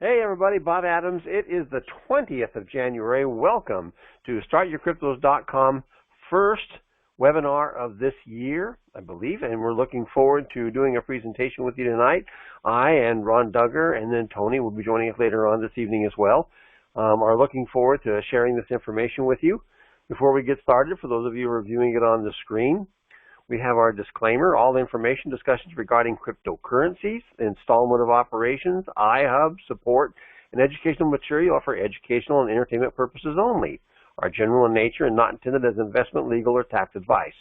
Hey everybody, Bob Adams. It is the 20th of January. Welcome to Startyourcryptos.com first webinar of this year, I believe, and we're looking forward to doing a presentation with you tonight. I and Ron Duggar and then Tony will be joining us later on this evening as well. Are looking forward to sharing this information with you. Before we get started, for those of you who are viewing it on the screen, we have our disclaimer. All information, discussions regarding cryptocurrencies, installment of operations, iHub, support, and educational material are for educational and entertainment purposes only, are general in nature and not intended as investment, legal, or tax advice.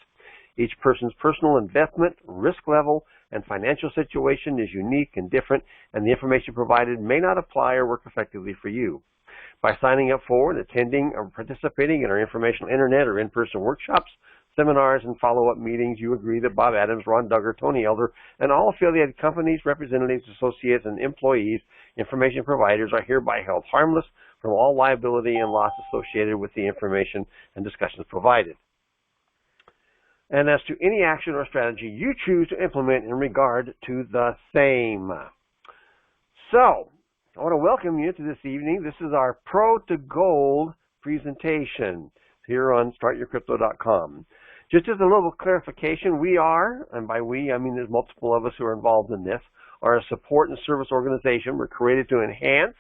Each person's personal investment, risk level, and financial situation is unique and different, and the information provided may not apply or work effectively for you. By signing up for and attending or participating in our informational internet or in-person workshops, seminars, and follow-up meetings, you agree that Bob Adams, Ron Duggar, Tony Elder, and all affiliated companies, representatives, associates, and employees, information providers are hereby held harmless from all liability and loss associated with the information and discussions provided. And as to any action or strategy you choose to implement in regard to the same. So, I want to welcome you to this evening. This is our Pro to Gold presentation here on Startyourcrypto.com. Just as a little clarification, we are, and by we I mean there's multiple of us who are involved in this, are a support and service organization. We're created to enhance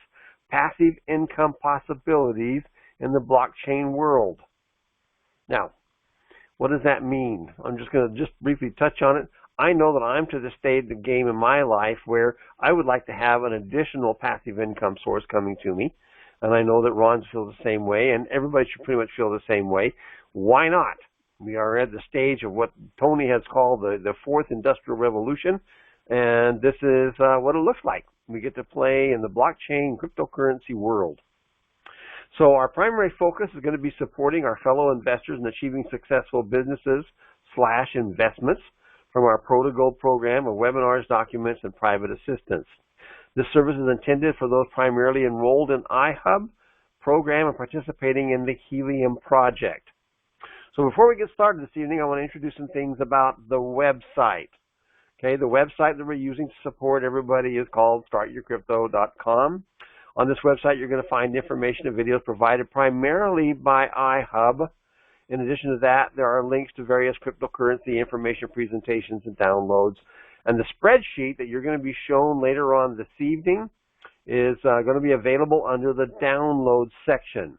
passive income possibilities in the blockchain world. Now, what does that mean? I'm just going to briefly touch on it. I know that I'm to the stage of the game in my life where I would like to have an additional passive income source coming to me. And I know that Ron feels the same way, and everybody should pretty much feel the same way. Why not? We are at the stage of what Tony has called the fourth industrial revolution, and this is what it looks like. We get to play in the blockchain cryptocurrency world. So our primary focus is going to be supporting our fellow investors in achieving successful businesses/investments from our Pro to Gold program of webinars, documents, and private assistance. This service is intended for those primarily enrolled in iHub program and participating in the Helium project. So before we get started this evening, I want to introduce some things about the website. Okay, the website that we're using to support everybody is called Startyourcrypto.com. On this website, you're going to find information and videos provided primarily by iHub. In addition to that, there are links to various cryptocurrency information presentations and downloads. And the spreadsheet that you're going to be shown later on this evening is going to be available under the download section.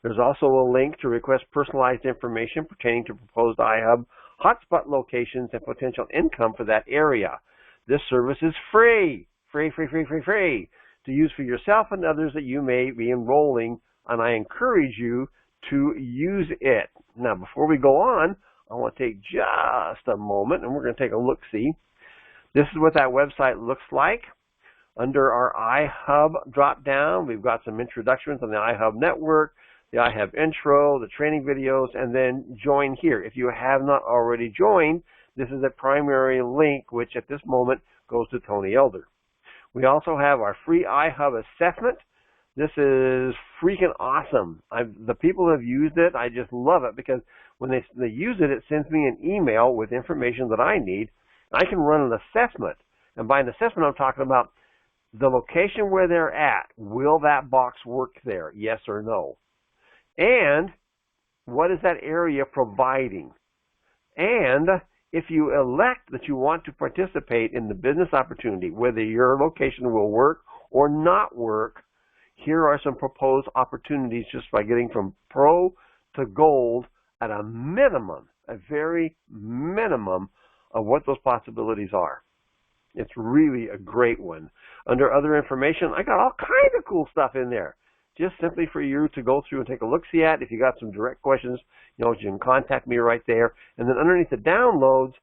There's also a link to request personalized information pertaining to proposed iHub hotspot locations and potential income for that area. This service is free to use for yourself and others that you may be enrolling, and I encourage you to use it. Now, before we go on, I want to take just a moment, and we're going to take a look-see. This is what that website looks like. Under our iHub drop-down, we've got some introductions on the iHub network, the iHub intro, the training videos, and then join here. If you have not already joined, this is a primary link, which at this moment goes to Tony Elder. We also have our free iHub assessment. This is freaking awesome. The people who have used it, I just love it because when they use it, it sends me an email with information that I need. I can run an assessment. And by an assessment, I'm talking about the location where they're at. Will that box work there? Yes or no? And what is that area providing? And if you elect that you want to participate in the business opportunity, whether your location will work or not work, here are some proposed opportunities just by getting from Pro to Gold at a minimum, a very minimum of what those possibilities are. It's really a great one. Under other information, I got all kinds of cool stuff in there, just simply for you to go through and take a look-see at. If you got some direct questions, you can contact me right there. And then underneath the downloads,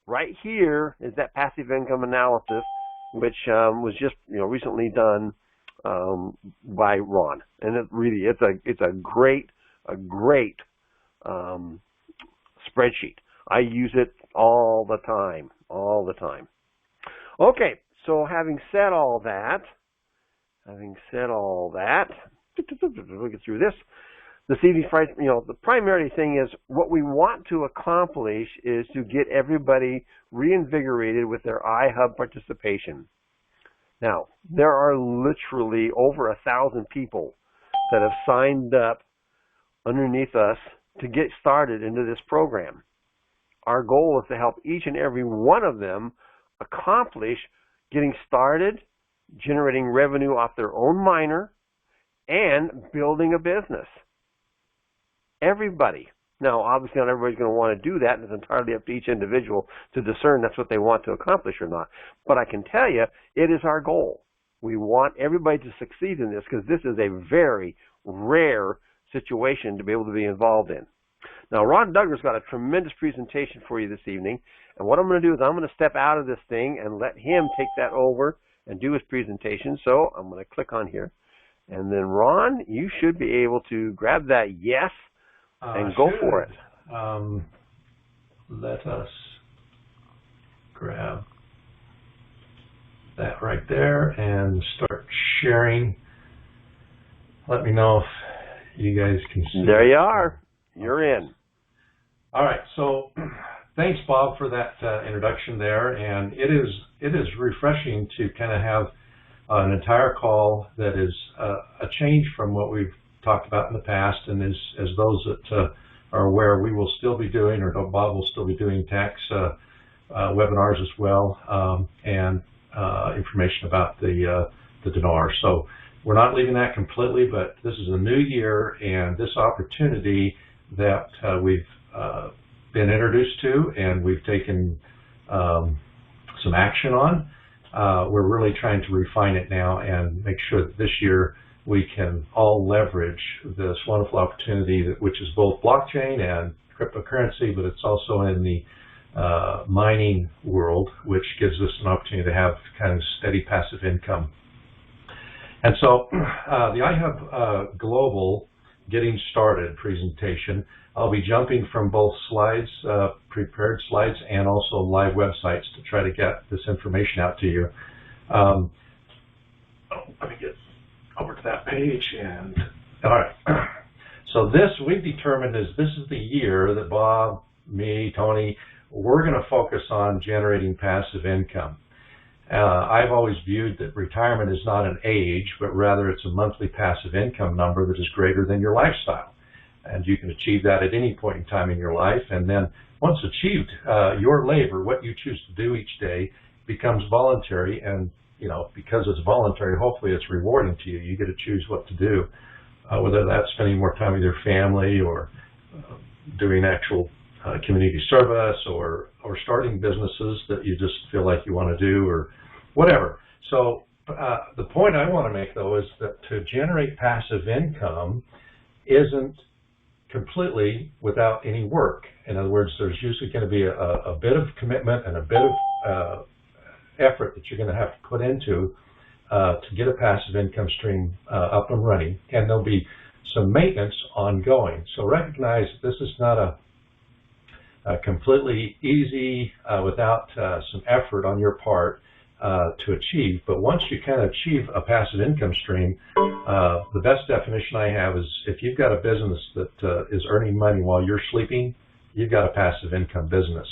right here is that passive income analysis, which was just recently done by Ron. And it's a great spreadsheet. I use it all the time. Okay, so having said all that, we'll get through this. This evening, the primary thing is what we want to accomplish is to get everybody reinvigorated with their iHub participation. Now, there are literally over 1,000 people that have signed up underneath us to get started into this program. Our goal is to help each and every one of them accomplish getting started, generating revenue off their own miner, and building a business. Everybody. Now, obviously, not everybody's going to want to do that, and it's entirely up to each individual to discern that's what they want to accomplish or not. But I can tell you, it is our goal. We want everybody to succeed in this because this is a very rare situation to be able to be involved in. Now, Ron Duggar's got a tremendous presentation for you this evening, and what I'm going to do is I'm going to step out of this thing and let him take that over and do his presentation. So I'm going to click on here, and then Ron, you should be able to grab that yes and go for it. Let us grab that right there and start sharing. Let me know if you guys can see. There you are. You're in. All right. So thanks, Bob, for that introduction there. And it is refreshing to kind of have an entire call that is a change from what we've talked about in the past. And as those that are aware, we will still be doing, or Bob will still be doing tax webinars as well, and information about the dinar. So we're not leaving that completely, but this is a new year, and this opportunity that we've been introduced to and we've taken some action on, we're really trying to refine it now and make sure that this year we can all leverage this wonderful opportunity, which is both blockchain and cryptocurrency, but it's also in the mining world, which gives us an opportunity to have kind of steady passive income. And so the iHub Global Getting Started presentation, I'll be jumping from both slides, prepared slides, and also live websites to try to get this information out to you. Let me get over to that page. And all right. So this we've determined this is the year that Bob, me, Tony, we're going to focus on generating passive income. I've always viewed that retirement is not an age, but rather it's a monthly passive income number that is greater than your lifestyle. And you can achieve that at any point in time in your life. And then once achieved, your labor, what you choose to do each day, becomes voluntary. And, you know, because it's voluntary, hopefully it's rewarding to you. You get to choose what to do, whether that's spending more time with your family or doing actual community service or starting businesses that you just feel like you want to do or whatever. So the point I want to make, though, is that to generate passive income isn't completely without any work. In other words, there's usually going to be a bit of commitment and a bit of effort that you're going to have to put into to get a passive income stream up and running, and there'll be some maintenance ongoing. So recognize that this is not a completely easy without some effort on your part to achieve. But once you kind of achieve a passive income stream, the best definition I have is if you've got a business that is earning money while you're sleeping, you've got a passive income business.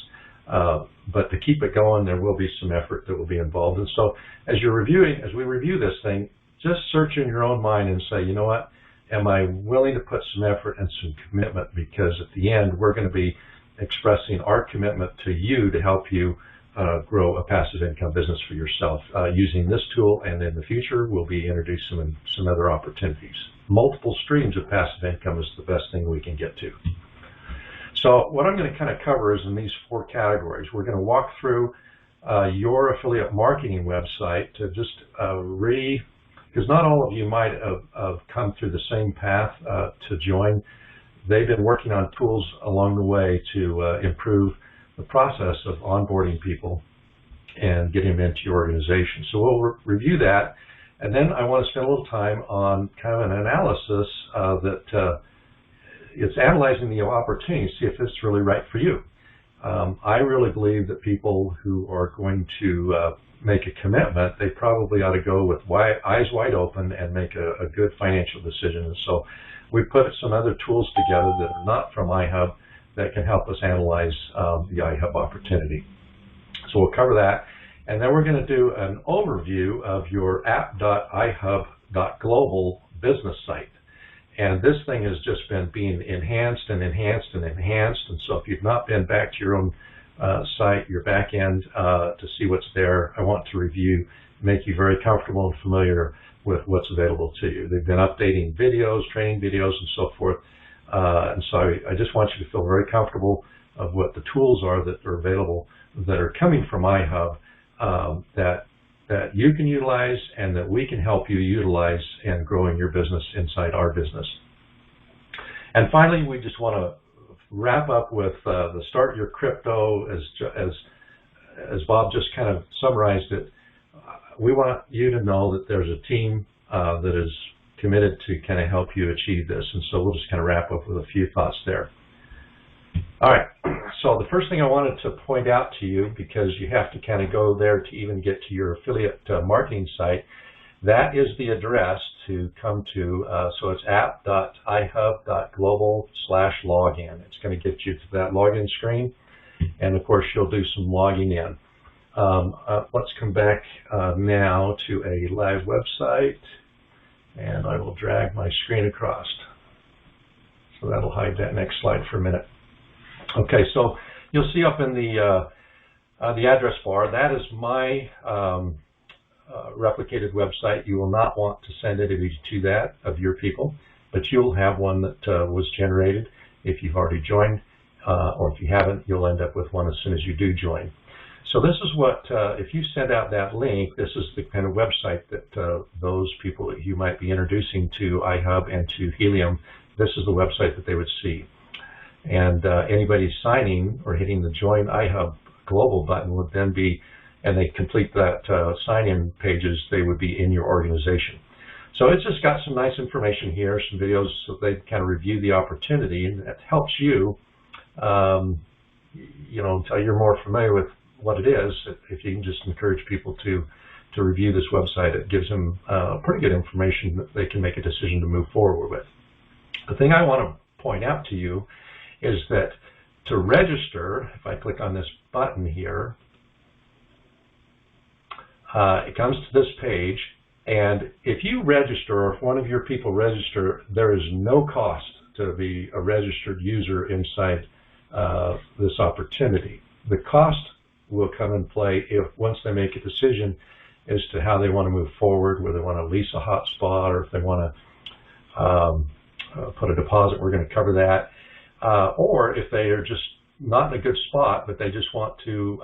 But to keep it going, there will be some effort that will be involved. And so as we review this thing, just search in your own mind and say, you know what, am I willing to put some effort and some commitment? Because at the end, we're going to be expressing our commitment to you to help you grow a passive income business for yourself using this tool, and in the future we'll be introducing some other opportunities. Multiple streams of passive income is the best thing we can get to. So what I'm going to kind of cover is in these four categories. We're going to walk through your affiliate marketing website to just because not all of you might have come through the same path to join. They've been working on tools along the way to improve the process of onboarding people and getting them into your organization. So we'll review that, and then I want to spend a little time on kind of an analysis that it's analyzing the opportunity to see if it's really right for you. I really believe that people who are going to make a commitment, they probably ought to go with eyes wide open and make a good financial decision. And so we put some other tools together that are not from iHub that can help us analyze the iHub opportunity. So we'll cover that. And then we're going to do an overview of your app.ihub.global business site. And this thing has just been being enhanced and enhanced and enhanced. And so if you've not been back to your own site, your back end, to see what's there, I want to review, make you very comfortable and familiar with what's available to you. They've been updating videos, training videos, and so forth. And so I just want you to feel very comfortable of what the tools are that are available that are coming from iHub that you can utilize and that we can help you utilize in growing your business inside our business. And finally, we just want to wrap up with the Start Your Crypto, as Bob just kind of summarized it. We want you to know that there's a team that is committed to kind of help you achieve this. And so we'll just kind of wrap up with a few thoughts there. All right, so the first thing I wanted to point out to you, because you have to kind of go there to even get to your affiliate marketing site, that is the address to come to. So it's app.ihub.global/login. It's going to get you to that login screen, and of course you'll do some logging in. Let's come back now to a live website, and I will drag my screen across. So that'll hide that next slide for a minute. Okay, so you'll see up in the address bar, that is my replicated website. You will not want to send it to that of your people, but you'll have one that was generated if you've already joined, or if you haven't, you'll end up with one as soon as you do join. So this is what, if you send out that link, this is the kind of website that those people that you might be introducing to iHub and to Helium, this is the website that they would see. And anybody signing or hitting the Join iHub Global button would then be, and they complete that sign-in pages, they would be in your organization. So it's just got some nice information here, some videos so they kind of review the opportunity, and that helps you, you know, until you're more familiar with what it is. If you can just encourage people to review this website, it gives them pretty good information that they can make a decision to move forward with. The thing I want to point out to you is that to register, if I click on this button here, it comes to this page, and if you register, or if one of your people register, there is no cost to be a registered user inside this opportunity. The cost will come in play if once they make a decision as to how they want to move forward, whether they want to lease a hotspot or if they want to put a deposit, we're going to cover that. Or if they are just not in a good spot, but they just want to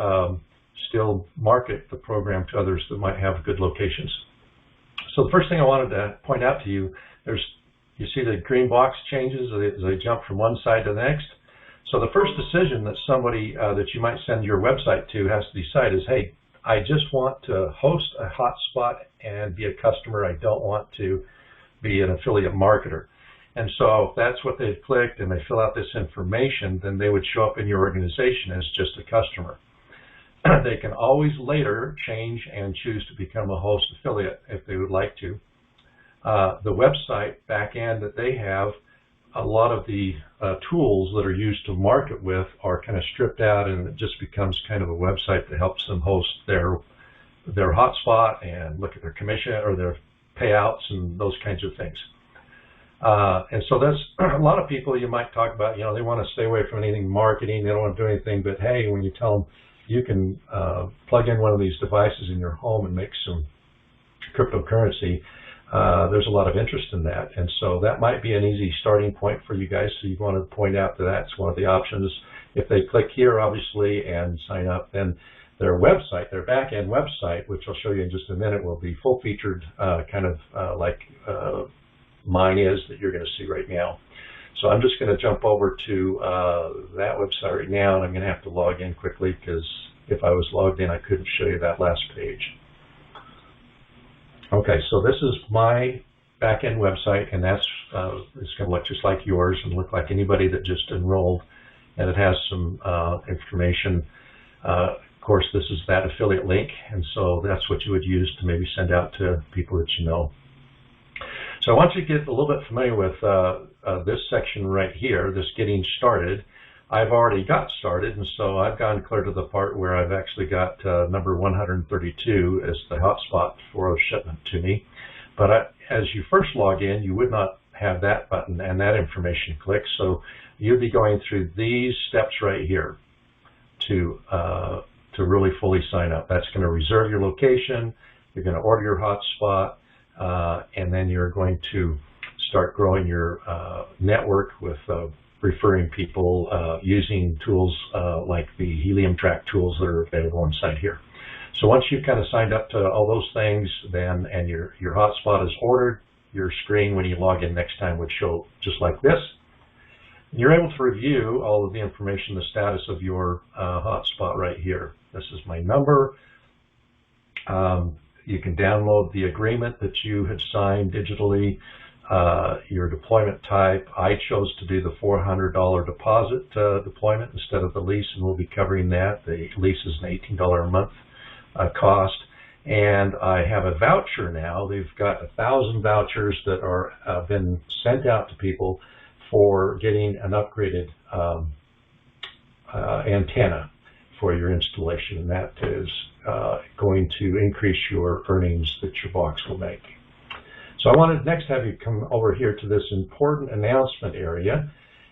still market the program to others that might have good locations. So the first thing I wanted to point out to you, you see the green box changes as they jump from one side to the next. So the first decision that somebody that you might send your website to has to decide is, hey, I just want to host a hotspot and be a customer. I don't want to be an affiliate marketer. And so if that's what they've clicked and they fill out this information, then they would show up in your organization as just a customer. They can always later change and choose to become a host affiliate if they would like to. The website back end that they have, a lot of the tools that are used to market with are kind of stripped out, and it just becomes kind of a website that helps them host their hotspot and look at their commission or their payouts and those kinds of things. And so there's a lot of people you might talk about, you know, they want to stay away from anything marketing, they don't want to do anything, but hey, when you tell them you can plug in one of these devices in your home and make some cryptocurrency, there's a lot of interest in that. And so that might be an easy starting point for you guys. So you want to point out that that's one of the options. If they click here, obviously, and sign up, then their website, their back-end website, which I'll show you in just a minute, will be full-featured, kind of like mine is that you're going to see right now. So I'm just going to jump over to that website right now, and I'm going to have to log in quickly because if I was logged in, I couldn't show you that last page. Okay, so this is my back-end website, and that's it's going to look just like yours and look like anybody that just enrolled, and it has some information. Of course, this is that affiliate link, and so that's what you would use to maybe send out to people that you know. So I want you to get a little bit familiar with this section right here, this getting started. I've already got started, and so I've gone clear to the part where I've actually got number 132 as the hotspot for a shipment to me. But as you first log in, you would not have that button and that information clicked, so you'll be going through these steps right here to really fully sign up. That's going to reserve your location, you're going to order your hotspot, and then you're going to start growing your network with referring people using tools like the Helium Track tools that are available inside here. So once you've kind of signed up to all those things, then and your hotspot is ordered, your screen when you log in next time would show just like this. You're able to review all of the information, the status of your hotspot right here. This is my number. You can download the agreement that you had signed digitally, your deployment type. I chose to do the $400 deposit deployment instead of the lease, and we'll be covering that. The lease is an $18 a month cost. And I have a voucher now. They've got 1,000 vouchers that are been sent out to people for getting an upgraded antenna for your installation. And that is going to increase your earnings that your box will make. So I wanted next to have you come over here to this important announcement area,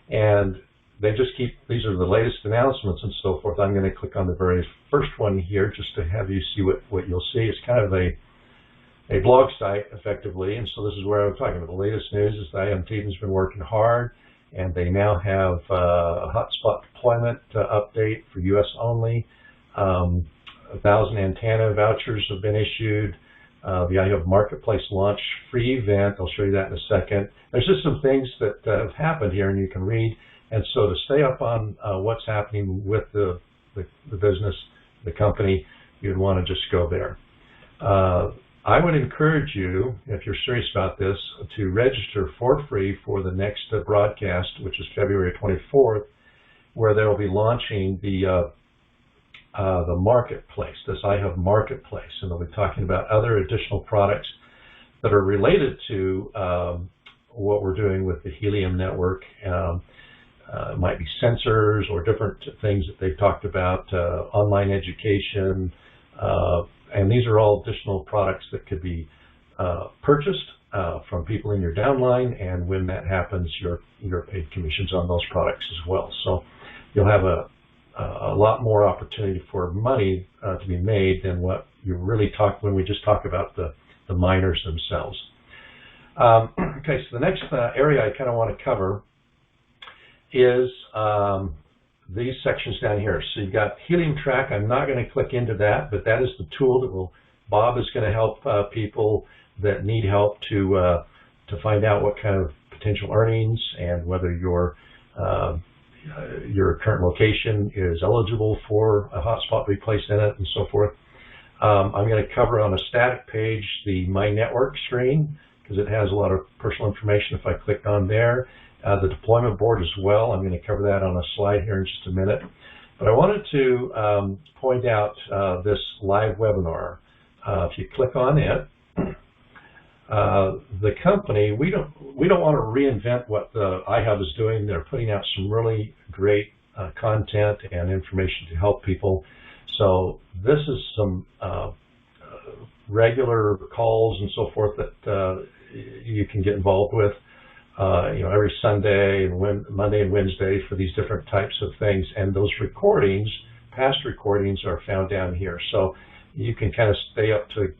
and they just keep, these are the latest announcements and so forth. I'm going to click on the very first one here just to have you see what you'll see. It's kind of a blog site, effectively, and so this is where I'm talking about. The latest news is the IM team has been working hard, and they now have a hotspot deployment update for U.S. only. 1,000 antenna vouchers have been issued. The iHub Marketplace launch free event, I'll show you that in a second. There's just some things that have happened here, and you can read. And so to stay up on what's happening with the business, the company, you'd want to just go there. I would encourage you, if you're serious about this, to register for free for the next broadcast, which is February 24th, where they'll be launching the marketplace, this iHub Marketplace, and they'll be talking about other additional products that are related to what we're doing with the Helium network. It might be sensors or different things that they've talked about, online education, and these are all additional products that could be purchased from people in your downline, and when that happens, you're paid commissions on those products as well. So you'll have a lot more opportunity for money to be made than what you really talk when we just talk about the miners themselves. Okay, so the next area I kind of want to cover is these sections down here. So you've got Helium Track. I'm not going to click into that, but that is the tool that Bob is going to help people that need help to find out what kind of potential earnings and whether your current location is eligible for a hotspot to be placed in it and so forth. I'm going to cover on a static page the My Network screen because it has a lot of personal information if I clicked on there. The deployment board as well. I'm going to cover that on a slide here in just a minute. But I wanted to point out this live webinar. If you click on it, the company, we don't want to reinvent what the iHub is doing. They're putting out some really great content and information to help people. So this is some regular calls and so forth that you can get involved with. Every Sunday and Monday and Wednesday for these different types of things, and those recordings, past recordings, are found down here. So you can kind of stay up to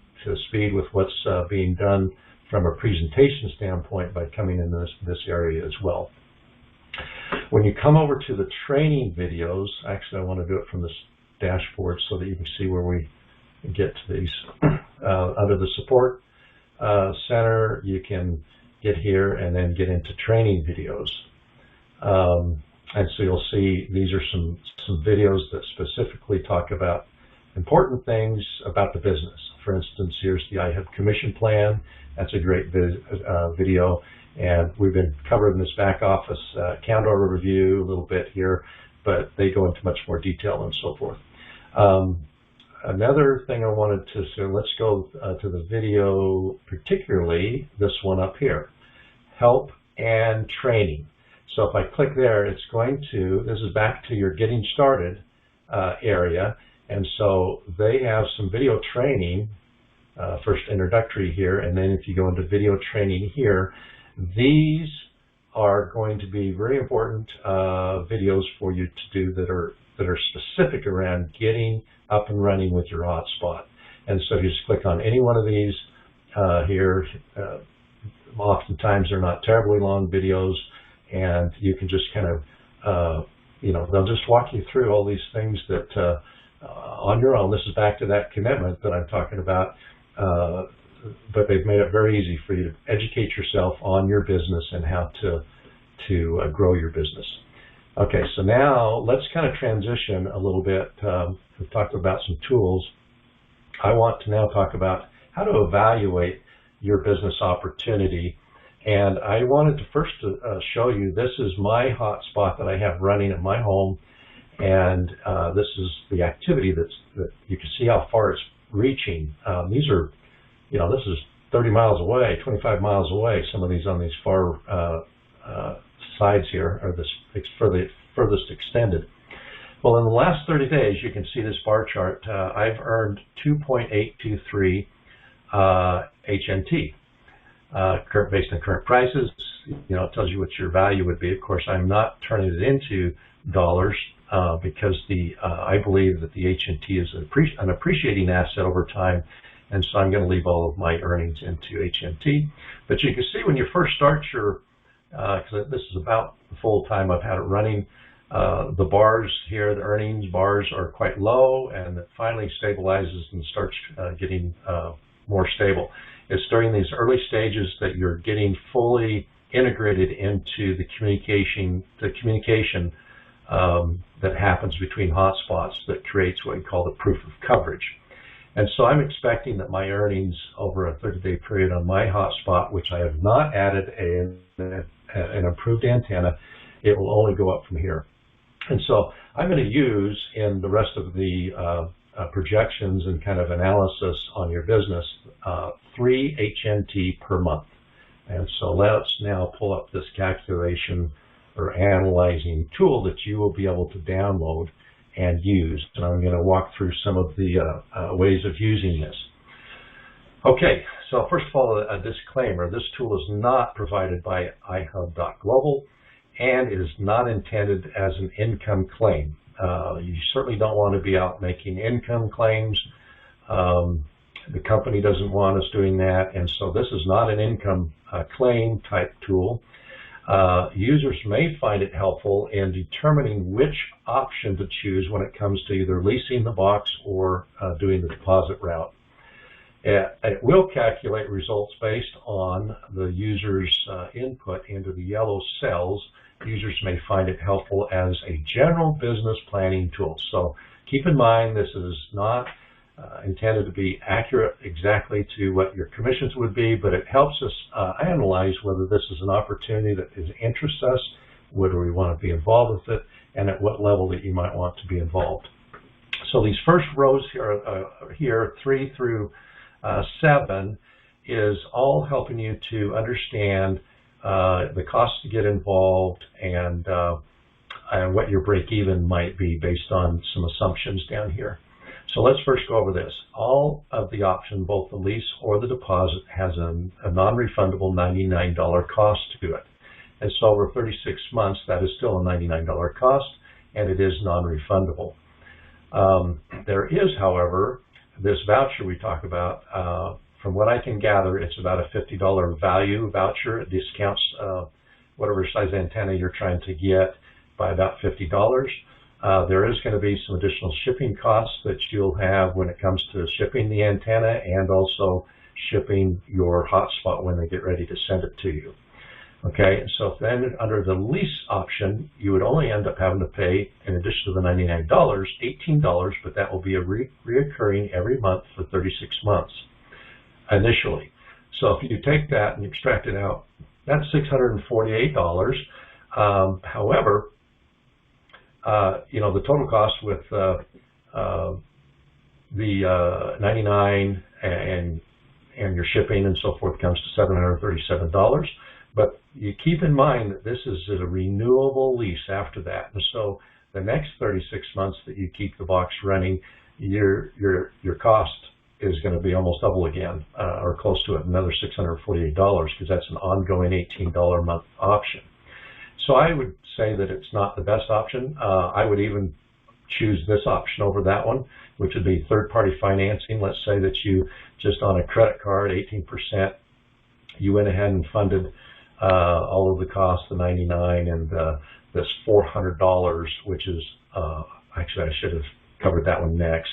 speed with what's being done from a presentation standpoint by coming in this area as well. When you come over to the training videos, actually I want to do it from this dashboard so that you can see where we get to these. Under the support center, you can get here and then get into training videos. And so you'll see these are some videos that specifically talk about important things about the business. For instance, here's the iHub Commission Plan. That's a great video. And we've been covering this back office account order review a little bit here, but they go into much more detail and so forth. Another thing I wanted to say, let's go to the video, particularly this one up here, help and training. So if I click there, it's going to, this is back to your getting started area. And so they have some video training, first introductory here, and then if you go into video training here, these are going to be very important videos for you to do that are specific around getting up and running with your hotspot. And so you just click on any one of these here. Oftentimes they're not terribly long videos, and you can just kind of, they'll just walk you through all these things that on your own. This is back to that commitment that I'm talking about, but they've made it very easy for you to educate yourself on your business and how to grow your business. Okay, so now let's kind of transition a little bit. We've talked about some tools. I want to now talk about how to evaluate your business opportunity. And I wanted to first show you, this is my hotspot that I have running at my home, and this is the activity that you can see how far it's reaching. These are, this is 30 miles away, 25 miles away, some of these on these far sides here are this furthest extended. Well, in the last 30 days, you can see this bar chart, I've earned 2.823 HNT. Based on current prices, it tells you what your value would be. Of course, I'm not turning it into dollars because I believe that the HNT is an appreciating asset over time, and so I'm going to leave all of my earnings into HNT. But you can see when you first start your, because this is about the full time I've had it running, the bars here, the earnings bars are quite low, and it finally stabilizes and starts getting more stable. It's during these early stages that you're getting fully integrated into the communication that happens between hotspots that creates what we call the proof of coverage. And so I'm expecting that my earnings over a 30-day period on my hotspot, which I have not added an improved antenna, it will only go up from here. And so I'm going to use in the rest of the projections and kind of analysis on your business 3 HNT per month. And so let's now pull up this calculation or analyzing tool that you will be able to download and use. And I'm going to walk through some of the ways of using this. Okay, so first of all, a disclaimer. This tool is not provided by iHub.global, and it is not intended as an income claim. You certainly don't want to be out making income claims. The company doesn't want us doing that, and so this is not an income claim type tool. Users may find it helpful in determining which option to choose when it comes to either leasing the box or doing the deposit route. It will calculate results based on the user's input into the yellow cells. Users may find it helpful as a general business planning tool. So keep in mind, this is not intended to be accurate exactly to what your commissions would be, but it helps us analyze whether this is an opportunity that interests us, whether we want to be involved with it, and at what level that you might want to be involved. So these first rows here 3 through 7, is all helping you to understand the cost to get involved and what your break-even might be based on some assumptions down here. So let's first go over this. All of the option, both the lease or the deposit, has a non-refundable $99 cost to it. And so over 36 months, that is still a $99 cost, and it is non-refundable. There is, however, this voucher we talk about. From what I can gather, it's about a $50 value voucher. It discounts whatever size antenna you're trying to get by about $50. There is going to be some additional shipping costs that you'll have when it comes to shipping the antenna and also shipping your hotspot when they get ready to send it to you. Okay, so then under the lease option, you would only end up having to pay, in addition to the $99, $18, but that will be reoccurring every month for 36 months initially. So if you take that and extract it out, that's $648. However, the total cost with the $99 and your shipping and so forth comes to $737. But you keep in mind that this is a renewable lease after that. And so the next 36 months that you keep the box running, your cost is going to be almost double again, or close to it, another $648, because that's an ongoing $18 a month option. So I would say that it's not the best option. I would even choose this option over that one, which would be third-party financing. Let's say that you just on a credit card, 18%, you went ahead and funded all of the costs, the $99 and this $400, which is, actually I should have covered that one next.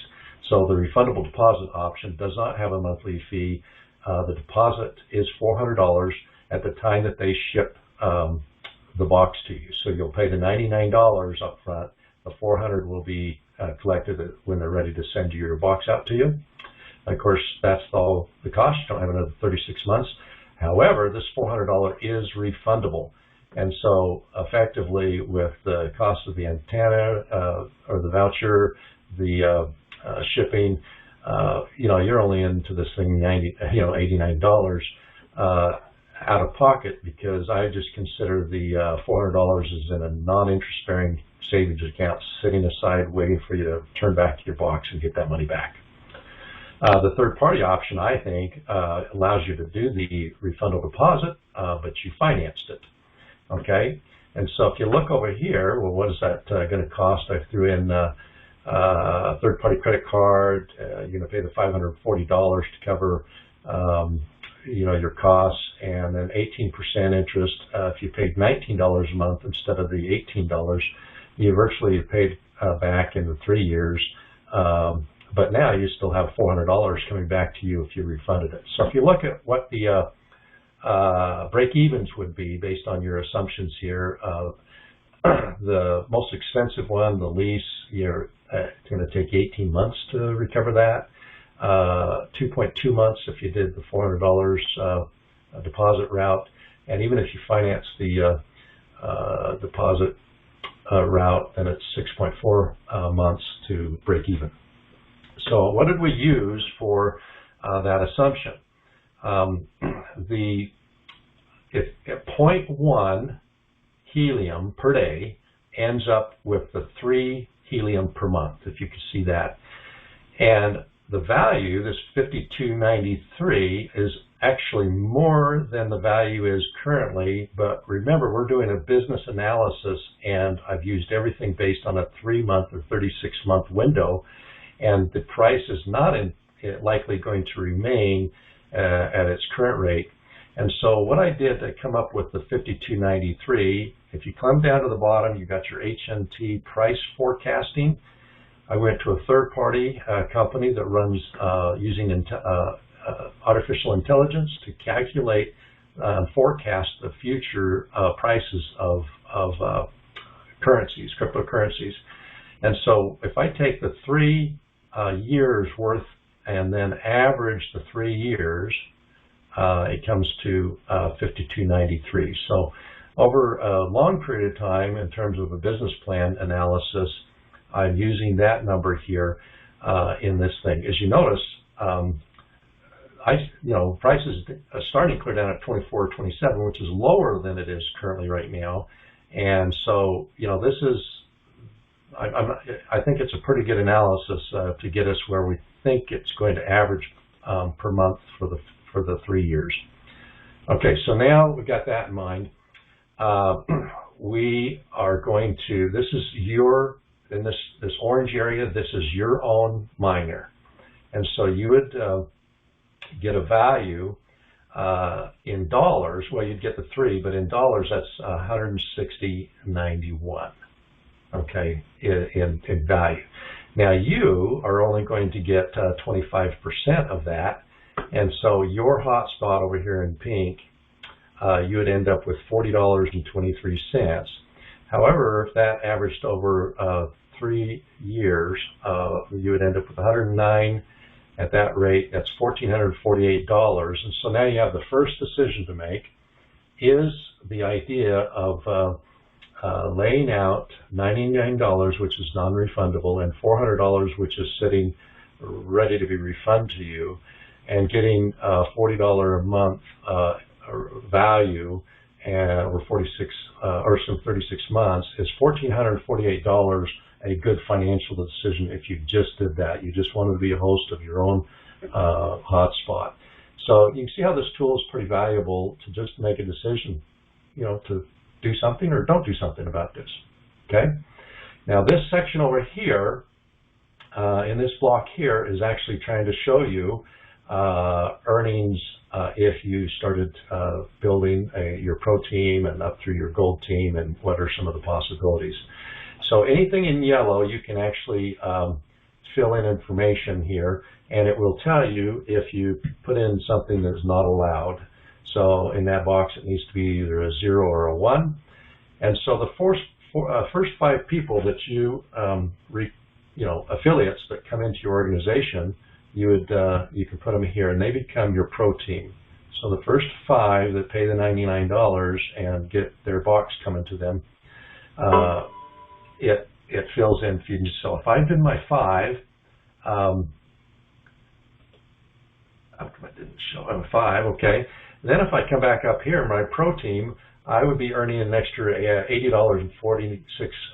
So the refundable deposit option does not have a monthly fee. The deposit is $400 at the time that they ship the box to you. So you'll pay the $99 up front. The $400 will be collected when they're ready to send your box out to you. Of course, that's all the cost. You don't have another 36 months. However, this $400 is refundable. And so effectively with the cost of the antenna or the voucher, the shipping, you're only into this thing $89 out of pocket, because I just consider the $400 as in a non-interest bearing savings account sitting aside waiting for you to turn back to your box and get that money back. The third-party option, I think, allows you to do the refundable deposit, but you financed it. Okay? And so if you look over here, well, what is that going to cost? I threw in a third-party credit card. You're going to pay the $540 to cover your costs, and then 18% interest. If you paid $19 a month instead of the $18, you virtually paid back in the 3 years. But now you still have $400 coming back to you if you refunded it. So if you look at what the break-evens would be based on your assumptions here, the most expensive one, the lease, it's going to take 18 months to recover that. 2.2 months if you did the $400 deposit route, and even if you finance the deposit route, then it's 6.4 months to break even. So what did we use for that assumption? If 0.1 helium per day ends up with the 3 helium per month, if you can see that. And the value, this 5293, is actually more than the value is currently, but remember, we're doing a business analysis, and I've used everything based on a 3-month or 36-month window, and the price is not likely going to remain at its current rate. And so what I did to come up with the 5293, if you come down to the bottom, you got your HNT price forecasting. I went to a third-party company that runs using artificial intelligence to calculate and forecast the future prices of currencies, cryptocurrencies. And so if I take the 3 years worth and then average the 3 years, it comes to 5293. So over a long period of time, in terms of a business plan analysis, I'm using that number here in this thing. As you notice, prices are starting clear down at 24.27, which is lower than it is currently right now. And so, this is, I think it's a pretty good analysis to get us where we think it's going to average per month for the 3 years. Okay, so now we've got that in mind. We are going to, this is in this orange area, this is your own miner. And so you would get a value in dollars. Well, you'd get the 3, but in dollars, that's 160.91. Okay, in value. Now you are only going to get 25% of that, and so your hotspot over here in pink, you would end up with $40.23. However, if that averaged over 3 years, you would end up with 109. At that rate, that's $1,448. And so now you have the first decision to make, is the idea of laying out $99, which is non-refundable, and $400, which is sitting ready to be refunded to you, and getting $40 a month value and over 36 months, is $1,448 a good financial decision if you just did that. You just wanted to be a host of your own hotspot. So you can see how this tool is pretty valuable to just make a decision, to do something or don't do something about this. Okay? Now this section over here, in this block here, is actually trying to show you earnings if you started building your pro team and up through your gold team, and what are some of the possibilities. So anything in yellow, you can actually fill in information here, and it will tell you if you put in something that's not allowed. So in that box, it needs to be either a 0 or a 1. And so the first 5 people that you, affiliates that come into your organization, you can put them here, and they become your pro team. So the first 5 that pay the $99 and get their box coming to them, it fills in. So if I did my 5, I didn't show I'm 5, okay. Then if I come back up here, my pro team, I would be earning an extra $80.46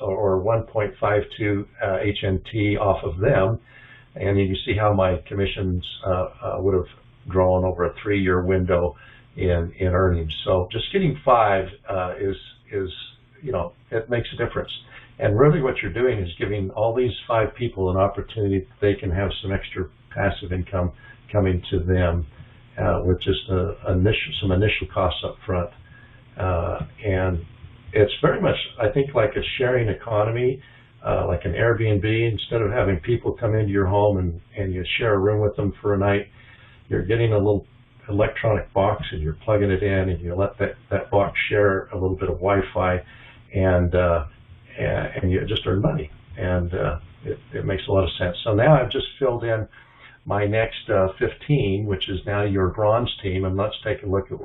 or 1.52 HNT off of them, and you can see how my commissions would have grown over a 3-year window in earnings. So just getting 5 is it makes a difference. And really what you're doing is giving all these 5 people an opportunity that they can have some extra passive income coming to them with just some initial costs up front. And it's very much, I think, like a sharing economy, like an Airbnb. Instead of having people come into your home and you share a room with them for a night, you're getting a little electronic box and you're plugging it in, and you let that box share a little bit of Wi-Fi, and you just earn money. And it makes a lot of sense. So now I've just filled in my next 15, which is now your bronze team, and let's take a look at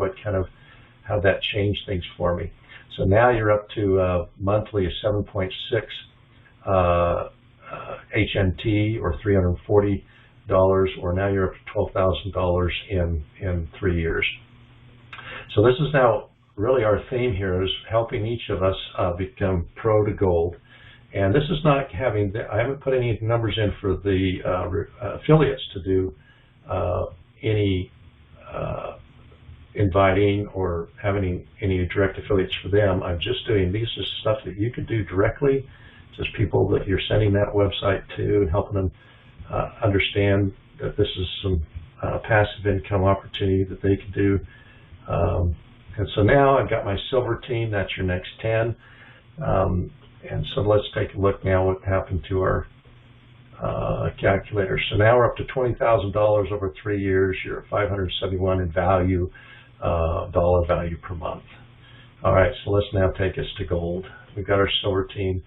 how that changed things for me. So now you're up to monthly 7.6 HNT, or $340, or now you're up to $12,000 in 3 years. So this is now really our theme here, is helping each of us become pro to gold. And this is not I haven't put any numbers in for the affiliates to do any inviting or having any direct affiliates for them. I'm just doing these is stuff that you could do directly, just people that you're sending that website to, and helping them understand that this is some passive income opportunity that they could do. And so now I've got my silver team. That's your next 10. And so let's take a look now what happened to our calculator. So now we're up to $20,000 over 3 years. You're at $571 in value, dollar value per month. All right, so let's now take us to gold. We've got our silver team.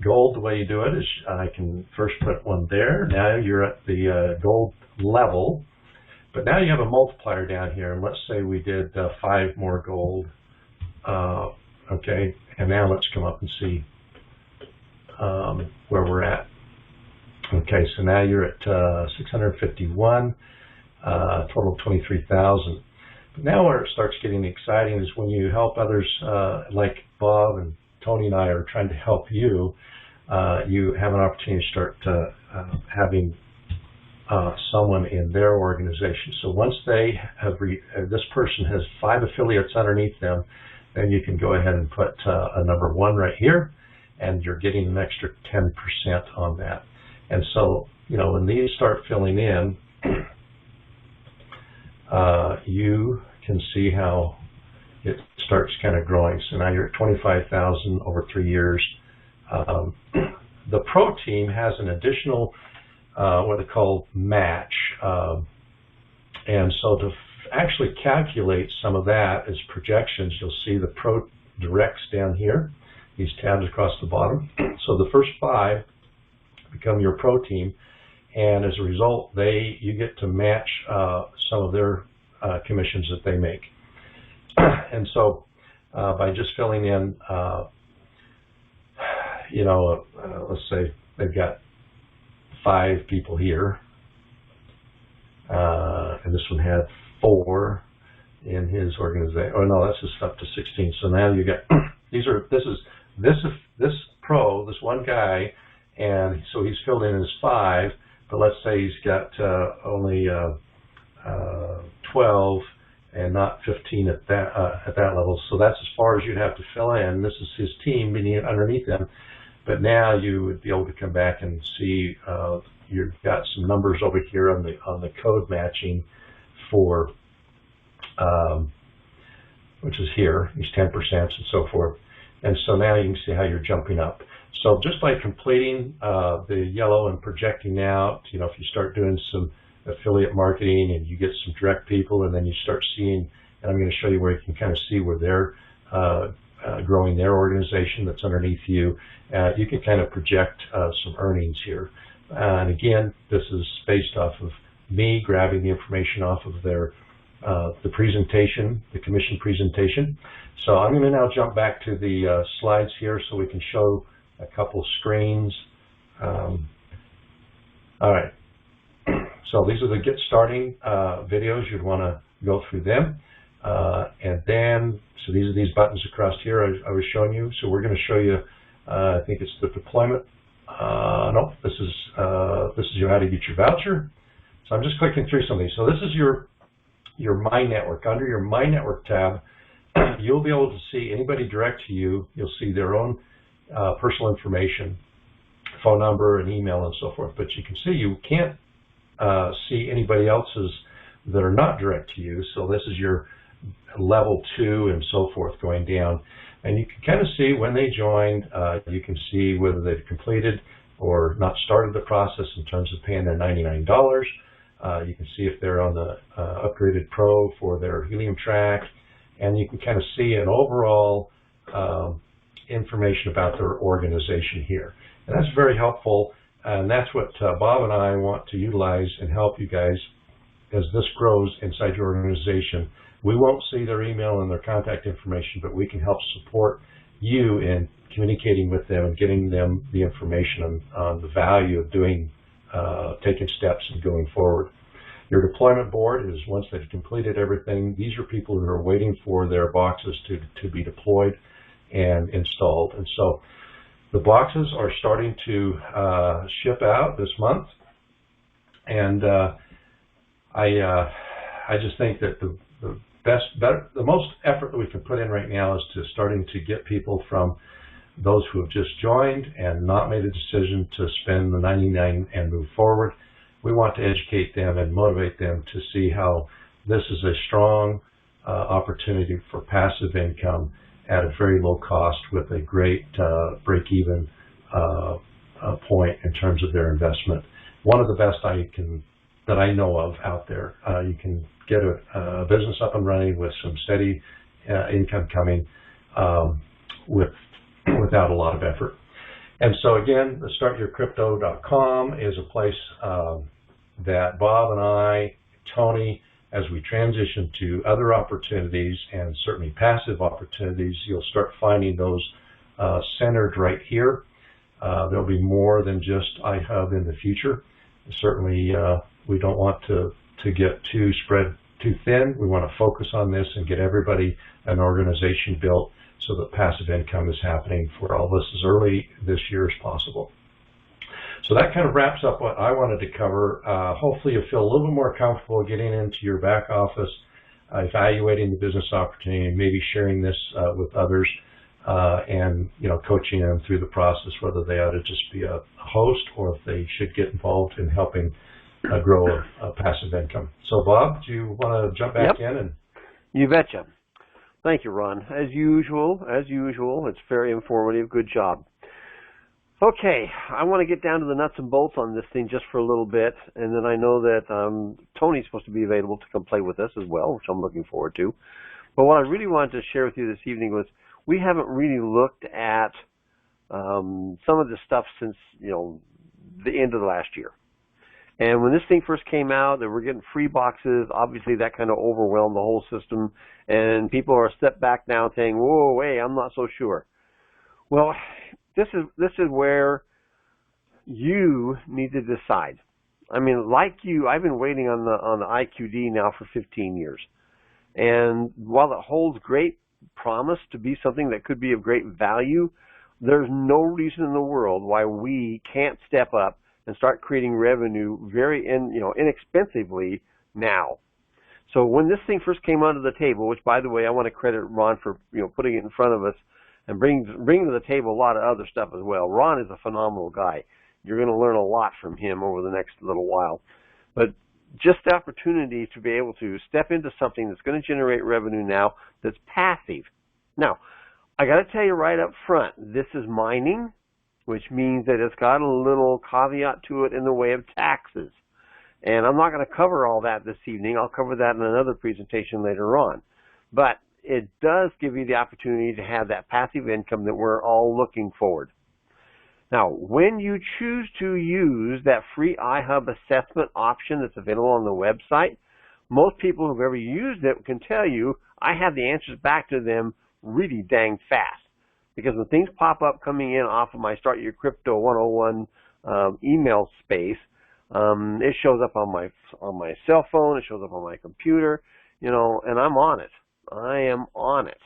Gold, the way you do it is I can first put one there. Now you're at the gold level, but now you have a multiplier down here. And let's say we did 5 more gold. Okay, and now let's come up and see where we're at. Okay, so now you're at 651, total of 23,000. But now where it starts getting exciting is when you help others, like Bob and Tony and I are trying to help you. You have an opportunity to start having someone in their organization. So once they have this person has 5 affiliates underneath them, then you can go ahead and put a number 1 right here, and you're getting an extra 10% on that. And so, when these start filling in, you can see how it starts kind of growing. So now you're at 25,000 over 3 years. The pro team has an additional, what they call match. And so to actually calculate some of that as projections, you'll see the pro directs down here, these tabs across the bottom. So the first 5 become your pro team, and as a result, you get to match some of their commissions that they make. And so by just filling in, let's say they've got 5 people here, and this one had 4, in his organization. Oh no, that's just up to 16. So now you got this pro, this one guy, and so he's filled in as 5. But let's say he's got only 12 and not 15 at that level. So that's as far as you'd have to fill in. This is his team being underneath him. But now you would be able to come back and see you've got some numbers over here on the code matching for which is here. These 10% and so forth. And so now you can see how you're jumping up. So just by completing the yellow and projecting out, if you start doing some affiliate marketing and you get some direct people, and then you start seeing, and I'm going to show you where you can kind of see where they're growing their organization that's underneath you. You can kind of project some earnings here. And again, this is based off of me grabbing the information off of their the presentation, the commission presentation. So I'm going to now jump back to the slides here so we can show a couple screens. All right. So these are the get starting videos. You'd want to go through them. And then, so these are these buttons across here I was showing you. So we're going to show you, I think it's the deployment. No, this is your how to get your voucher. So I'm just clicking through some of these. So this is your My Network. Under your My Network tab, you'll be able to see anybody direct to you. You'll see their own personal information, phone number and email and so forth. But you can see you can't see anybody else's that are not direct to you. So this is your level 2 and so forth going down. And you can kind of see when they joined. You can see whether they've completed or not started the process in terms of paying their $99. You can see if they're on the upgraded Pro for their helium track. And you can kind of see an overall information about their organization here. And that's very helpful. And that's what Bob and I want to utilize and help you guys as this grows inside your organization. We won't see their email and their contact information, but we can help support you in communicating with them and getting them the information on the value of doing, taking steps and going forward. Your deployment board is once they've completed everything. These are people who are waiting for their boxes to be deployed and installed. And so the boxes are starting to ship out this month. And I just think that the most effort that we can put in right now is to starting to get people from those who have just joined and not made a decision to spend the $99 and move forward. We want to educate them and motivate them to see how this is a strong opportunity for passive income at a very low cost with a great break-even point in terms of their investment. One of the best that I know of out there. You can get a business up and running with some steady income coming without a lot of effort. And so again, the Startyourcrypto.com is a place that Bob and I, Tony, as we transition to other opportunities and certainly passive opportunities, you'll start finding those centered right here. There'll be more than just iHub in the future. Certainly, we don't want to get spread too thin. We want to focus on this and get everybody an organization built so that passive income is happening for all of us as early this year as possible. So that kind of wraps up what I wanted to cover. Hopefully you'll feel a little more comfortable getting into your back office, evaluating the business opportunity, and maybe sharing this with others and coaching them through the process, whether they ought to just be a host or if they should get involved in helping grow a passive income. So Bob, do you want to jump back in? And you betcha. Thank you, Ron. As usual, it's very informative. Good job. Okay, I want to get down to the nuts and bolts on this thing just for a little bit, and then I know that Tony's supposed to be available to come play with us as well, which I'm looking forward to. But what I really wanted to share with you this evening was we haven't really looked at some of this stuff since the end of the last year. And when this thing first came out, that we're getting free boxes, obviously that kind of overwhelmed the whole system, and people are a step back now saying, whoa, hey, I'm not so sure. Well, this is where you need to decide. I mean, like you, I've been waiting on the IQD now for 15 years. And while it holds great promise to be something that could be of great value, there's no reason in the world why we can't step up and start creating revenue very inexpensively now. So when this thing first came onto the table, which by the way I want to credit Ron for putting it in front of us and bringing to the table a lot of other stuff as well. Ron is a phenomenal guy. You're going to learn a lot from him over the next little while. But just the opportunity to be able to step into something that's going to generate revenue now that's passive. Now, I got to tell you right up front, this is mining, which means that it's got a little caveat to it in the way of taxes. And I'm not going to cover all that this evening. I'll cover that in another presentation later on. But it does give you the opportunity to have that passive income that we're all looking for. Now, when you choose to use that free iHub assessment option that's available on the website, most people who've ever used it can tell you I have the answers back to them really dang fast. Because when things pop up coming in off of my Start Your Crypto 101 email space, it shows up on my cell phone, it shows up on my computer, and I'm on it. I am on it.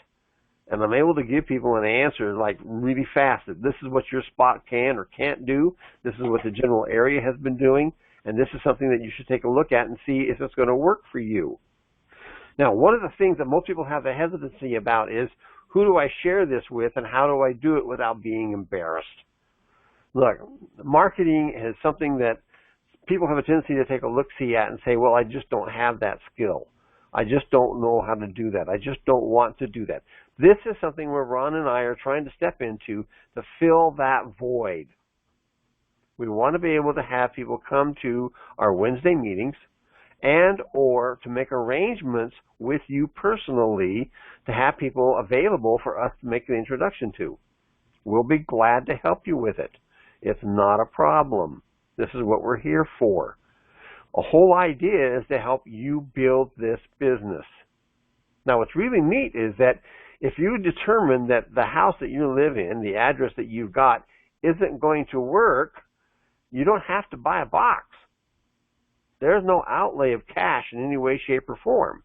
And I'm able to give people an answer like really fast. That this is what your spot can or can't do. This is what the general area has been doing. And this is something that you should take a look at and see if it's going to work for you. Now, one of the things that most people have a hesitancy about is who do I share this with and how do I do it without being embarrassed? Look, marketing is something that people have a tendency to take a look-see at and say, well, I just don't have that skill. I just don't know how to do that. I just don't want to do that. This is something where Ron and I are trying to step into to fill that void. We want to be able to have people come to our Wednesday meetings and or to make arrangements with you personally to have people available for us to make the introduction to. We'll be glad to help you with it. It's not a problem. This is what we're here for. The whole idea is to help you build this business. Now, what's really neat is that if you determine that the house that you live in, the address that you've got, isn't going to work, you don't have to buy a box. There's no outlay of cash in any way, shape, or form.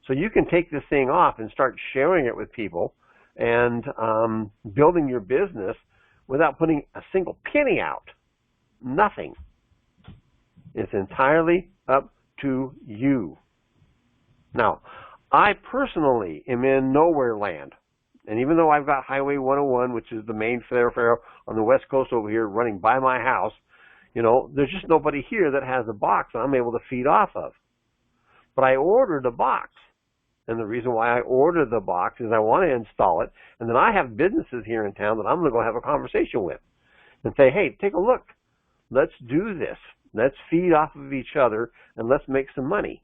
So you can take this thing off and start sharing it with people and building your business without putting a single penny out. Nothing. It's entirely up to you. Now, I personally am in nowhere land. And even though I've got Highway 101, which is the main thoroughfare on the west coast over here running by my house, there's just nobody here that has a box I'm able to feed off of. But I ordered a box. And the reason why I ordered the box is I want to install it. And then I have businesses here in town that I'm going to go have a conversation with and say, hey, take a look. Let's do this. Let's feed off of each other and let's make some money.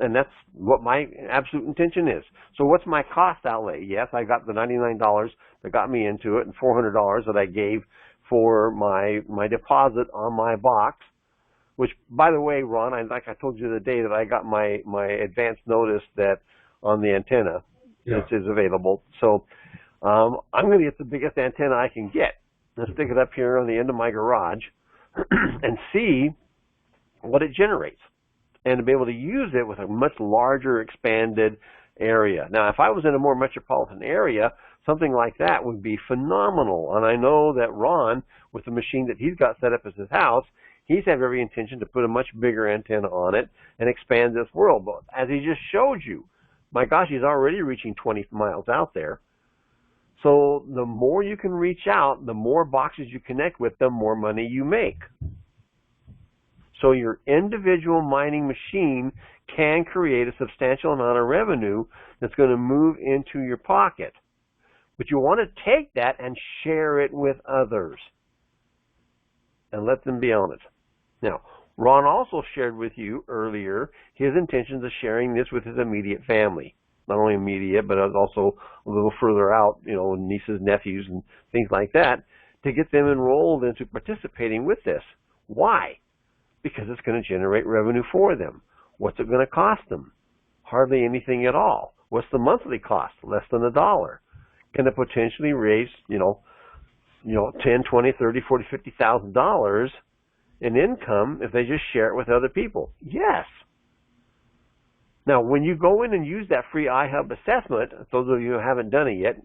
And that's what my absolute intention is. So what's my cost outlay? Yes, I got the $99 that got me into it and $400 that I gave for my deposit on my box, which, by the way, Ron, like I told you the day that I got my advance notice that on the antenna, which is available. So I'm going to get the biggest antenna I can get. Let's stick it up here on the end of my garage and see what it generates and to be able to use it with a much larger expanded area. Now, if I was in a more metropolitan area, something like that would be phenomenal. And I know that Ron, with the machine that he's got set up as his house, he's had every intention to put a much bigger antenna on it and expand this world. But as he just showed you, my gosh, he's already reaching 20 miles out there. So the more you can reach out, the more boxes you connect with, the more money you make. So your individual mining machine can create a substantial amount of revenue that's going to move into your pocket. But you want to take that and share it with others and let them be on it. Now, Ron also shared with you earlier his intentions of sharing this with his immediate family. Not only immediate, but also a little further out, nieces, nephews, and things like that, to get them enrolled into participating with this. Why? Because it's going to generate revenue for them. What's it going to cost them? Hardly anything at all. What's the monthly cost? Less than $1. Can it potentially raise, $10, $20, $30, $40, $50,000 in income if they just share it with other people? Yes. Now, when you go in and use that free iHub assessment, those of you who haven't done it yet,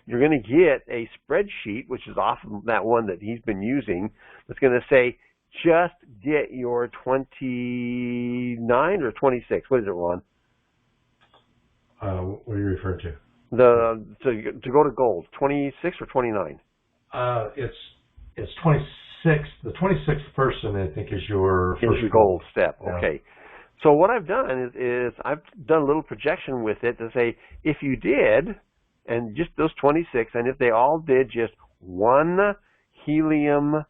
you're going to get a spreadsheet, which is off of that one that he's been using, that's going to say, just get your 29 or 26. What is it, Ron? What are you referring to? To go to gold, 26 or 29? It's 26. The 26th person, I think, is your first gold step. Yeah. Okay. So what I've done is I've done a little projection with it to say if you did, and just those 26, and if they all did just 1 helium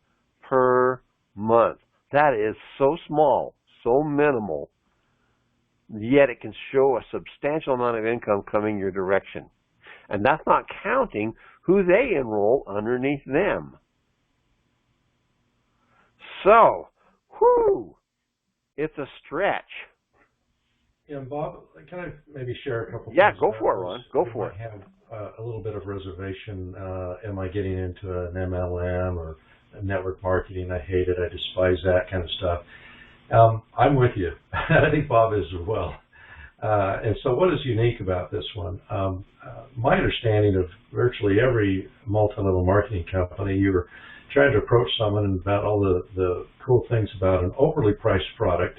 per month, that is so small, so minimal, yet it can show a substantial amount of income coming your direction. And that's not counting who they enroll underneath them. So, it's a stretch. Yeah, Bob, can I maybe share a couple Yeah, things? go for it, Ron. Go for it. I have a little bit of reservation. Am I getting into an MLM or network marketing? I hate it. I despise that kind of stuff. I'm with you. I think Bob is as well. And so what is unique about this one? My understanding of virtually every multi-level marketing company, you're trying to approach someone about all the cool things about an overly priced product,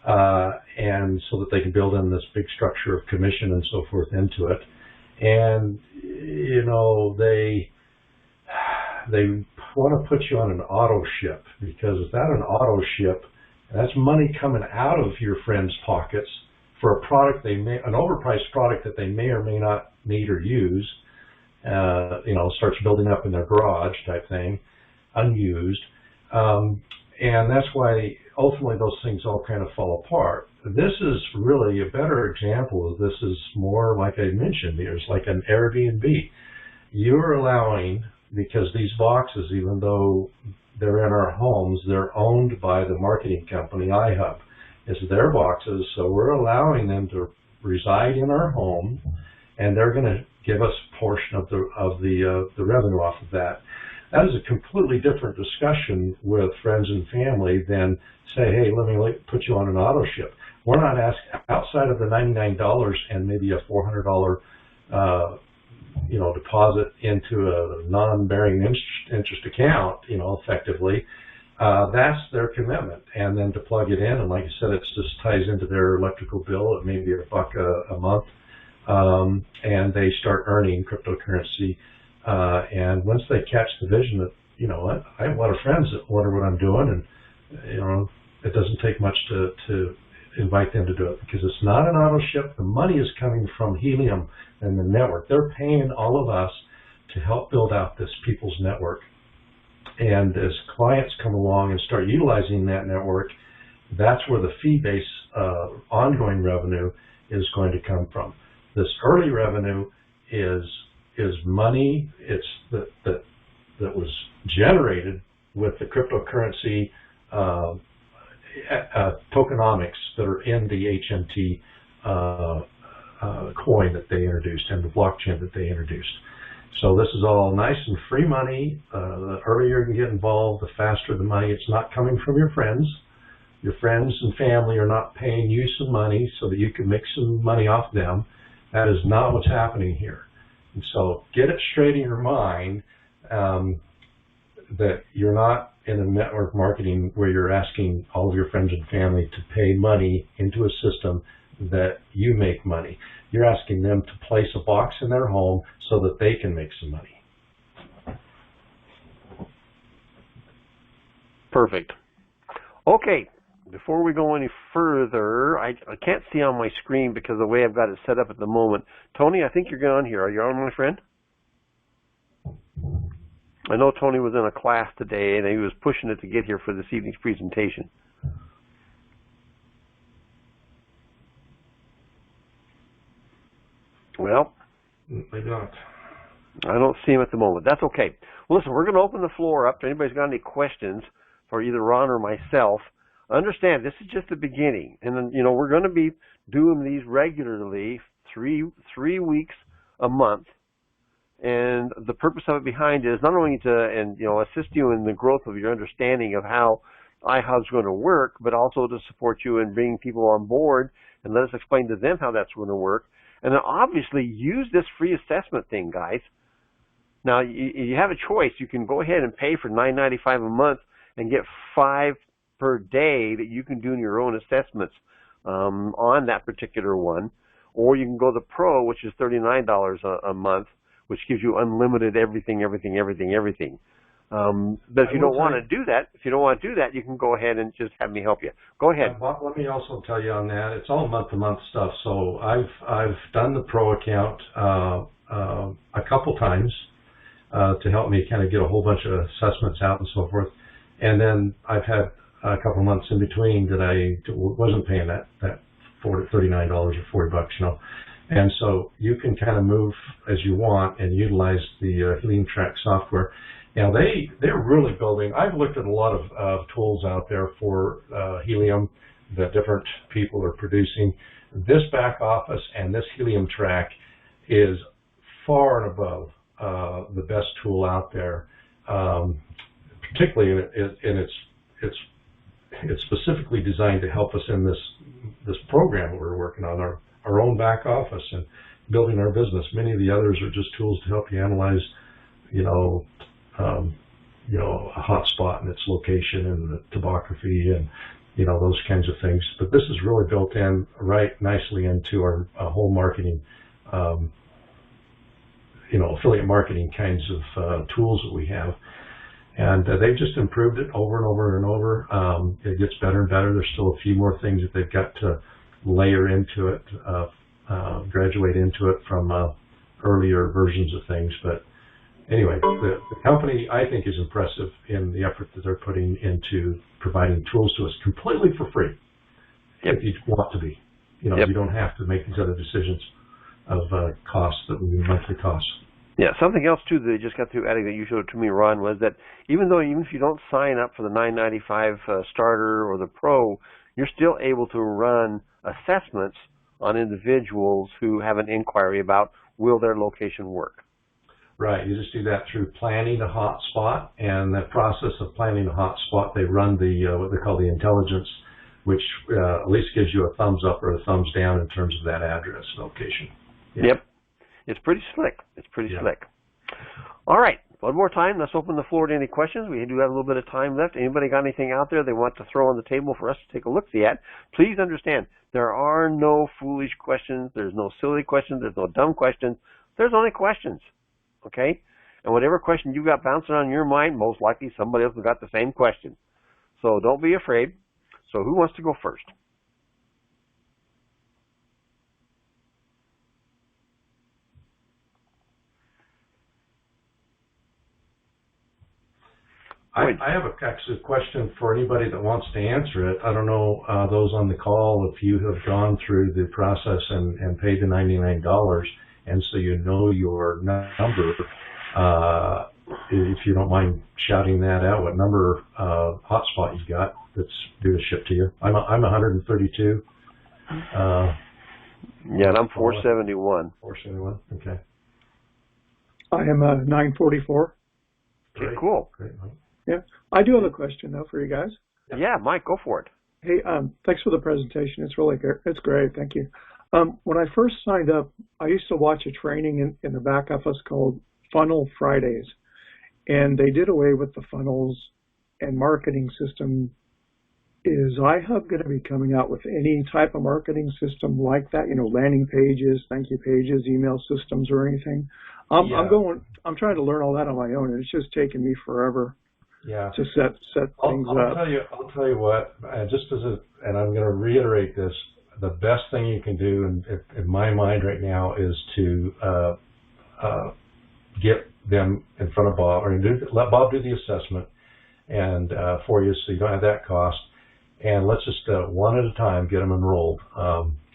and so that they can build in this big structure of commission and so forth into it. And, you know, they want to put you on an auto ship, because without an auto ship, that's money coming out of your friends' pockets for a product an overpriced product that they may or may not need or use. You know, starts building up in their garage type thing, unused. And that's why ultimately those things all kind of fall apart. This is really a better example of this. Is more like I mentioned, there's like an Airbnb. You're allowing, because these boxes, even though they're in our homes, they're owned by the marketing company iHub. It's their boxes, so we're allowing them to reside in our home, and they're going to give us a portion of the revenue off of that. That is a completely different discussion with friends and family than say, hey, let me put you on an auto ship. We're not asking, outside of the $99 and maybe a $400 deposit into a non-bearing interest account, effectively. That's their commitment. And then to plug it in, and like I said, it just ties into their electrical bill at maybe $1 a month. And they start earning cryptocurrency. And once they catch the vision that, you know what, I have a lot of friends that wonder what I'm doing, and, it doesn't take much to invite them to do it, because it's not an auto ship. The money is coming from Helium and the network. They're paying all of us to help build out this people's network. And as clients come along and start utilizing that network, that's where the fee-based ongoing revenue is going to come from. This early revenue is money that was generated with the cryptocurrency tokenomics that are in the HMT coin that they introduced and the blockchain that they introduced. So this is all nice and free money. The earlier you can get involved, the faster the money. It's not coming from your friends. Your friends and family are not paying you some money so that you can make some money off them. That is not what's happening here. And so get it straight in your mind that you're not in a network marketing where you're asking all of your friends and family to pay money into a system that you make money. You're asking them to place a box in their home so that they can make some money. Perfect. Okay, before we go any further, I can't see on my screen because of the way I've got it set up at the moment. Tony, I think you're on here. Are you on, my friend? I know Tony was in a class today, and he was pushing it to get here for this evening's presentation. Well, maybe not. I don't see him at the moment. That's okay. Well, listen, we're going to open the floor up. If anybody's got any questions for either Ron or myself, understand this is just the beginning. And then, we're going to be doing these regularly, three weeks a month. And the purpose of it behind it is not only to assist you in the growth of your understanding of how iHub's going to work, but also to support you in bringing people on board and let us explain to them how that's going to work. And then obviously use this free assessment thing, guys. Now, you have a choice. You can go ahead and pay for $9.95 a month and get 5 per day that you can do in your own assessments on that particular one. Or you can go the Pro, which is $39 a month, which gives you unlimited everything. But if you don't want to do that, you can go ahead and just have me help you. Go ahead. Let me also tell you on that. It's all month-to-month stuff. So I've done the Pro account a couple times to help me kind of get a whole bunch of assessments out and so forth. And then I've had a couple months in between that I wasn't paying that $39 or $40, you know. And so you can kind of move as you want and utilize the Helium Track software. Now they're really building. I've looked at a lot of tools out there for Helium that different people are producing. This back office and this Helium Track is far and above the best tool out there. Particularly, it's specifically designed to help us in this program that we're working on, our own back office and building our business. Many of the others are just tools to help you analyze, a hotspot and its location and the topography and those kinds of things. But this is really built in right nicely into our whole marketing, affiliate marketing kinds of tools that we have. And they've just improved it over and over and over. It gets better and better. There's still a few more things that they've got to layer into it, graduate into it from earlier versions of things. But anyway, the company, I think, is impressive in the effort that they're putting into providing tools to us completely for free. Yep. If you want to be. You don't have to make these other decisions of costs that would be monthly costs. Yeah, something else too that they just got through adding that you showed to me, Ron, was that even if you don't sign up for the $9.95 starter or the Pro, you're still able to run assessments on individuals who have an inquiry about will their location work. Right. You just do that through planning a hotspot, and the process of planning a hotspot, they run the what they call the intelligence, which at least gives you a thumbs up or a thumbs down in terms of that address location. Yeah. Yep. It's pretty slick. Slick. All right. One more time. Let's open the floor to any questions. We do have a little bit of time left. Anybody got anything out there they want to throw on the table for us to take a look-see at? Please understand, there are no foolish questions. There's no silly questions. There's no dumb questions. There's only questions. Okay? And whatever question you got bouncing on your mind, most likely somebody else has got the same question. So don't be afraid. So who wants to go first? I have actually a question for anybody that wants to answer it. I don't know those on the call, if you have gone through the process and paid the $99, and so you know your number. If you don't mind shouting that out, what number hotspot you've got that's due to ship to you. I'm 132. Yeah, and I'm 471. 471. Okay. I am 944. Okay, cool. Great. Yeah, I do have a question though for you guys. Yeah, Mike, go for it. Hey, thanks for the presentation. It's really good. It's great. Thank you. When I first signed up, I used to watch a training in the back office called Funnel Fridays, and they did away with the funnels and marketing system. Is iHub going to be coming out with any type of marketing system like that? Landing pages, thank you pages, email systems, or anything? I'm trying to learn all that on my own, and it's just taking me forever. Yeah. To set things up. I'll tell you what. And I'm going to reiterate this. The best thing you can do, in my mind right now, is to get them in front of Bob, or let Bob do the assessment, and for you, so you don't have that cost. And let's just one at a time get them enrolled.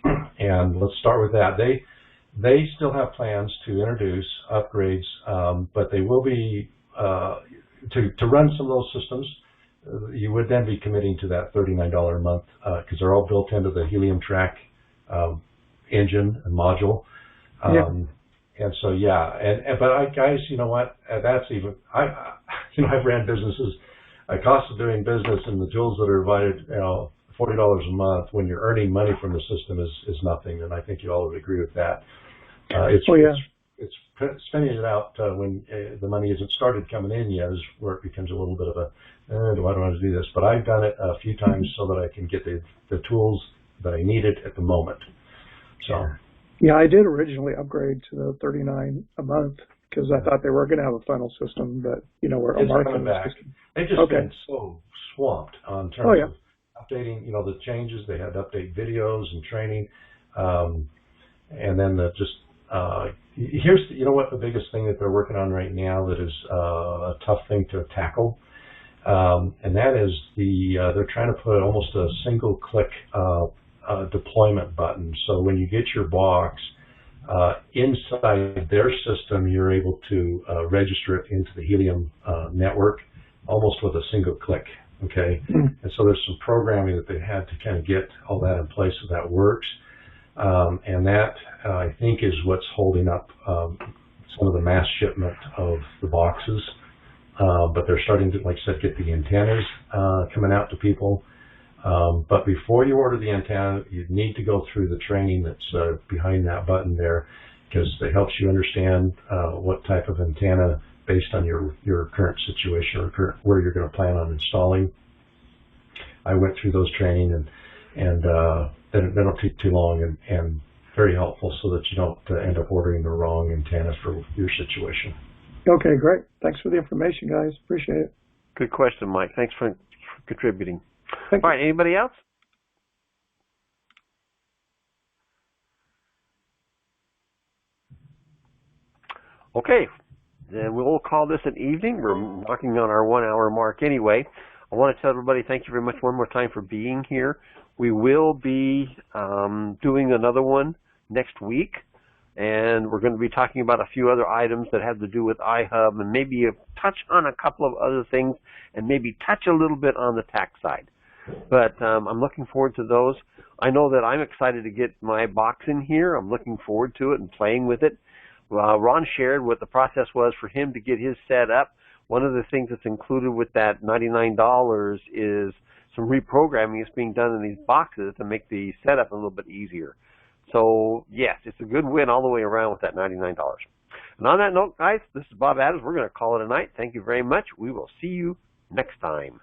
And let's start with that. They still have plans to introduce upgrades, but they will be. To run some of those systems, you would then be committing to that $39 a month because they're all built into the Helium Track engine and module. And so, but guys, you know what? That's even, I've ran businesses. The cost of doing business and the tools that are provided, $40 a month when you're earning money from the system is nothing, and I think you all would agree with that. It's spending it out when the money isn't started coming in yet is where it becomes a little bit of a, do I want to do this? But I've done it a few times so that I can get the tools that I needed at the moment. So. Yeah, I did originally upgrade to the $39 a month because I thought they were going to have a funnel system, but we're a marketing system. They've just been so swamped on terms of updating, the changes. They had to update videos and training, and then here's what the biggest thing that they're working on right now that is a tough thing to tackle, and that is they're trying to put almost a single click deployment button. So when you get your box inside their system, you're able to register it into the Helium network almost with a single click. Okay, and so there's some programming that they had to kind of get all that in place so that works. And that, I think, is what's holding up some of the mass shipment of the boxes. But they're starting to, like I said, get the antennas coming out to people. But before you order the antenna, you need to go through the training that's behind that button there, because it helps you understand what type of antenna, based on your current situation or where you're going to plan on installing. I went through those training, and they don't take too long and very helpful so that you don't end up ordering the wrong antenna for your situation. Okay, great. Thanks for the information, guys. Appreciate it. Good question, Mike. Thanks for contributing. Thank All right, anybody else? Okay, then we'll call this an evening. We're knocking on our 1 hour mark anyway. I want to tell everybody thank you very much one more time for being here. We will be doing another one next week, and we're going to be talking about a few other items that have to do with iHub, and maybe touch on a couple of other things, and maybe touch a little bit on the tax side. But I'm looking forward to those. I know that I'm excited to get my box in here. I'm looking forward to it and playing with it. Ron shared what the process was for him to get his set up. One of the things that's included with that $99 is some reprogramming that's being done in these boxes to make the setup a little bit easier. So, yes, it's a good win all the way around with that $99. And on that note, guys, this is Bob Adams. We're going to call it a night. Thank you very much. We will see you next time.